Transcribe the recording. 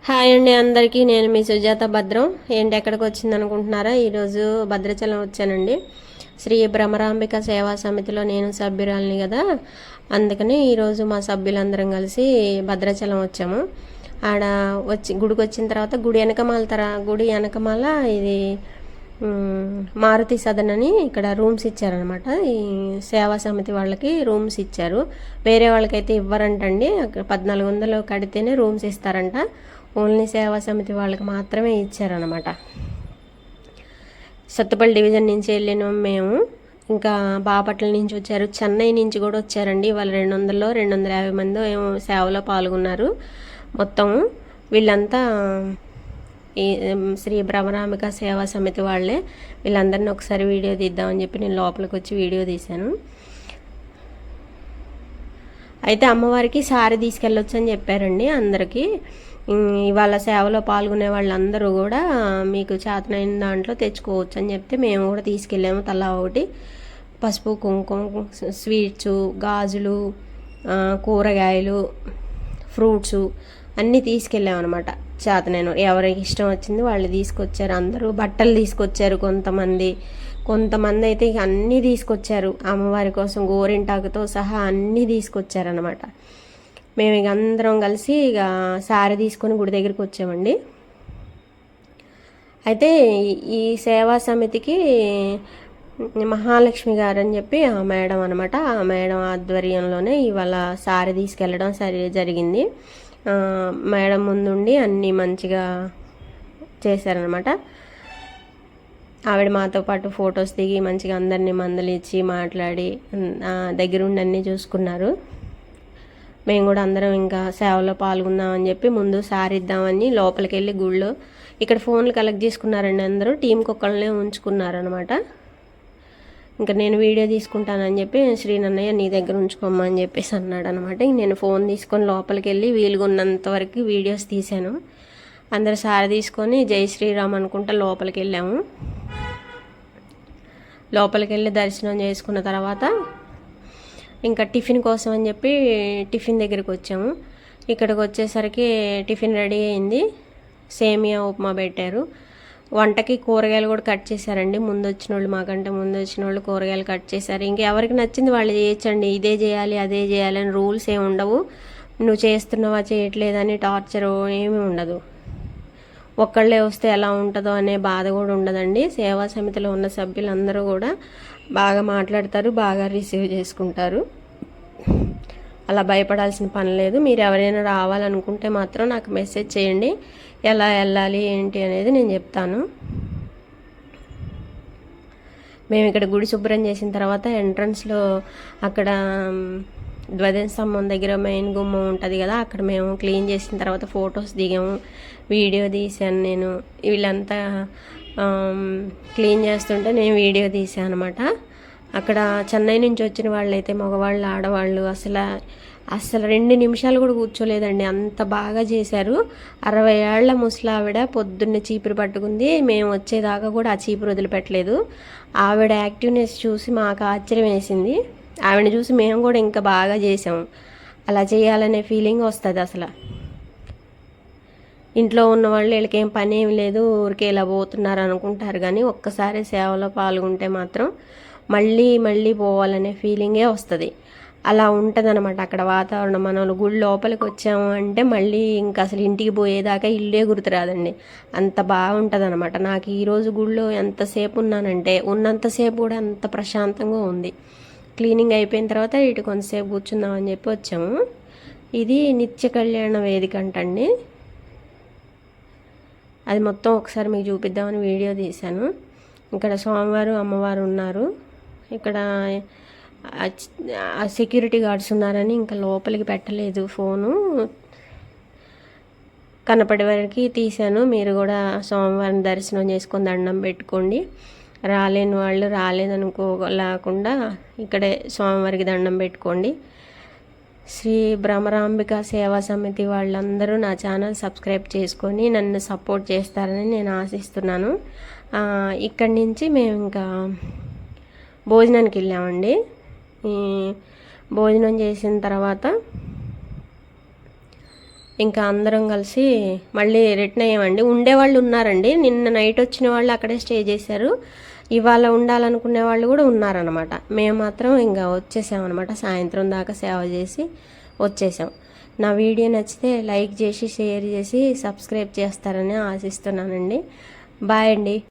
Hi అండి అందరికీ. నేను మీ సుజాత భద్రం. ఏంటి ఎక్కడికి వచ్చింది అనుకుంటున్నారా? ఈరోజు భద్రాచలం వచ్చానండి. శ్రీ భ్రమరాంబిక సేవా సమితిలో నేను సభ్యురాలిని కదా, అందుకని ఈరోజు మా సభ్యులందరం కలిసి భద్రాచలం వచ్చాము. ఆడ గుడికి వచ్చిన తర్వాత గుడి వెనకమాల ఇది మారుతి సదన్ అని ఇక్కడ రూమ్స్ ఇచ్చారనమాట. ఈ సేవా సమితి వాళ్ళకి రూమ్స్ ఇచ్చారు, వేరే వాళ్ళకైతే ఇవ్వరంటండి. అక్కడ 1400 కడితేనే రూమ్స్ ఇస్తారంట. ఓన్లీ సేవా సమితి వాళ్ళకి మాత్రమే ఇచ్చారనమాట. సత్తుపల్లి డివిజన్ నుంచి వెళ్ళినాం మేము. ఇంకా బాపట్ల నుంచి వచ్చారు, చెన్నై నుంచి కూడా వచ్చారండి. వాళ్ళు 250 మంది ఏమో సేవలో పాల్గొన్నారు. మొత్తం వీళ్ళంతా ఈ శ్రీ భ్రమరాంబిక సేవా సమితి వాళ్ళే. వీళ్ళందరినీ ఒకసారి వీడియో తీద్దామని చెప్పి నేను లోపలికి వచ్చి వీడియో తీశాను. అయితే అమ్మవారికి సారీ తీసుకెళ్ళొచ్చు అని చెప్పారండి అందరికీ. ఇవాళ సేవలో పాల్గొనే వాళ్ళందరూ కూడా మీకు చేతనైన దాంట్లో తెచ్చుకోవచ్చు అని చెప్తే మేము కూడా తీసుకెళ్ళాము. తలా ఒకటి పసుపు, కుంకుమ, స్వీట్స్, గాజులు, కూరగాయలు, ఫ్రూట్స్ అన్నీ తీసుకెళ్ళాము అనమాట. చేతనైన ఎవరికి ఇష్టం వచ్చింది వాళ్ళు తీసుకొచ్చారు. అందరూ బట్టలు తీసుకొచ్చారు. కొంతమంది అయితే ఇక అన్నీ తీసుకొచ్చారు. అమ్మవారి కోసం గోరింటాకుతో సహా అన్నీ తీసుకొచ్చారనమాట. మేము ఇక అందరం కలిసి ఇక సారీ తీసుకొని గుడి దగ్గరికి వచ్చామండి. అయితే ఈ సేవా సమితికి మహాలక్ష్మి గారు అని చెప్పి ఆ మేడం అనమాట. ఆ మేడం ఆధ్వర్యంలోనే ఇవాళ సారీ తీసుకెళ్ళడం జరిగింది. మేడం ముందుండి అన్నీ మంచిగా చేశారనమాట. ఆవిడ మాతో పాటు ఫొటోస్ దిగి మంచిగా అందరినీ మందలిచ్చి మాట్లాడి దగ్గరుండి అన్నీ చూసుకున్నారు. మేము కూడా అందరం ఇంకా సేవలో పాల్గొందామని చెప్పి ముందు సారీ ఇద్దామని లోపలికి వెళ్ళి గుళ్ళో ఇక్కడ ఫోన్లు కలెక్ట్ చేసుకున్నారండి. అందరూ టీంకి ఒక్కళ్ళనే ఉంచుకున్నారనమాట. ఇంకా నేను వీడియో తీసుకుంటానని చెప్పి శ్రీనన్నయ్య నీ దగ్గర ఉంచుకోమ్మా అని చెప్పేసి అన్నాడు అనమాట. నేను ఫోన్ తీసుకొని లోపలికి వెళ్ళి వీలుగున్నంత వరకు వీడియోస్ తీశాను. అందరు సారీ తీసుకొని జై శ్రీరామ్ అనుకుంటా లోపలికి వెళ్ళాము. లోపలికి వెళ్ళి దర్శనం చేసుకున్న తర్వాత ఇంకా టిఫిన్ కోసం అని చెప్పి టిఫిన్ దగ్గరికి వచ్చాము. ఇక్కడికి వచ్చేసరికి టిఫిన్ రెడీ అయింది. సేమియా ఉప్మా పెట్టారు. వంటకి కూరగాయలు కూడా కట్ చేశారండి. మాకంటే ముందు వచ్చిన వాళ్ళు కూరగాయలు కట్ చేశారు. ఇంకెవరికి నచ్చింది వాళ్ళు చేయొచ్చండి. ఇదే చేయాలి అదే చేయాలి అని రూల్స్ ఏమి ఉండవు. నువ్వు చేస్తున్నావా చేయట్లేదని టార్చర్ ఏమీ ఉండదు. ఒక్కళ్ళే వస్తే ఎలా ఉంటుందో అనే బాధ కూడా ఉండదండి. సేవా సమితిలో ఉన్న సభ్యులందరూ కూడా బాగా మాట్లాడతారు, బాగా రిసీవ్ చేసుకుంటారు. అలా భయపడాల్సిన పని లేదు. మీరు ఎవరైనా రావాలనుకుంటే మాత్రం నాకు మెసేజ్ చేయండి, ఎలా వెళ్ళాలి ఏంటి అనేది నేను చెప్తాను. మేము ఇక్కడ గుడి శుభ్రం చేసిన తర్వాత ఎంట్రన్స్లో అక్కడ ధ్వజస్తంభం దగ్గర మెయిన్ గుమ్మం ఉంటుంది కదా, అక్కడ మేము క్లీన్ చేసిన తర్వాత ఫొటోస్ దిగాము, వీడియో తీశాను. నేను వీళ్ళంతా క్లీన్ చేస్తుంటే నేను వీడియో తీసాను అనమాట. అక్కడ చెన్నై నుంచి వచ్చిన వాళ్ళైతే మగవాళ్ళు ఆడవాళ్ళు అసలు 2 నిమిషాలు కూడా కూర్చోలేదండి. అంత బాగా చేశారు. 60 ఏళ్ల ముసలావిడ పొద్దున్నే చీపురు పట్టుకుంది. మేము వచ్చేదాకా కూడా ఆ చీపురు వదిలిపెట్టలేదు. ఆవిడ యాక్టివ్నెస్ చూసి మాకు ఆశ్చర్యం వేసింది. ఆవిడని చూసి మేము కూడా ఇంకా బాగా చేసాము. అలా చేయాలనే ఫీలింగ్ వస్తుంది. అసలు ఇంట్లో ఉన్న వాళ్ళు వీళ్ళకేం పని ఏమి లేదు, ఊరికే ఇలా పోతున్నారు అనుకుంటారు. కానీ ఒక్కసారి సేవలో పాల్గొంటే మాత్రం మళ్ళీ మళ్ళీ పోవాలనే ఫీలింగే వస్తుంది. అలా ఉంటుంది అనమాట అక్కడ వాతావరణం. మనం గుడి లోపలికి వచ్చాము అంటే మళ్ళీ ఇంకా అసలు ఇంటికి పోయేదాకా ఇల్లే గుర్తురాదండి. అంత బాగుంటుంది అనమాట. నాకు ఈరోజు గుడిలో ఎంతసేపు ఉన్నానంటే ఉన్నంతసేపు కూడా అంత ప్రశాంతంగా ఉంది. క్లీనింగ్ అయిపోయిన తర్వాత ఇటు కొంతసేపు కూర్చుందామని చెప్పి వచ్చాము. ఇది నిత్య కళ్యాణ వేదిక అంటండి. అది మొత్తం ఒకసారి మీకు చూపిద్దామని వీడియో తీశాను. ఇక్కడ స్వామివారు అమ్మవారు ఉన్నారు. ఇక్కడ సెక్యూరిటీ గార్డ్స్ ఉన్నారని ఇంకా లోపలికి పెట్టలేదు. ఫోను కనపడే వరకు తీశాను. మీరు కూడా స్వామివారిని దర్శనం చేసుకొని దండం పెట్టుకోండి. రాలేని వాళ్ళు రాలేదనుకోలేకుండా ఇక్కడే స్వామివారికి దండం పెట్టుకోండి. శ్రీ భ్రమరాంబిక సేవా సమితి వాళ్ళందరూ నా ఛానల్ సబ్స్క్రైబ్ చేసుకొని నన్ను సపోర్ట్ చేస్తారని నేను ఆశిస్తున్నాను. ఇక్కడి నుంచి మేము ఇంకా భోజనానికి వెళ్ళామండి. భోజనం చేసిన తర్వాత ఇంకా అందరం కలిసి మళ్ళీ రిటర్న్ అయ్యామండి. ఉండేవాళ్ళు ఉన్నారండి, నిన్న నైట్ వచ్చిన వాళ్ళు అక్కడే స్టే చేశారు, ఇవాళ ఉండాలనుకునే వాళ్ళు కూడా ఉన్నారనమాట. మేము మాత్రం ఇంకా వచ్చేసామన్నమాట, సాయంత్రం దాకా సేవ చేసి వచ్చేసాం. నా వీడియో నచ్చితే లైక్ చేసి షేర్ చేసి సబ్స్క్రైబ్ చేస్తారని ఆశిస్తున్నానండి. బాయ్ అండి.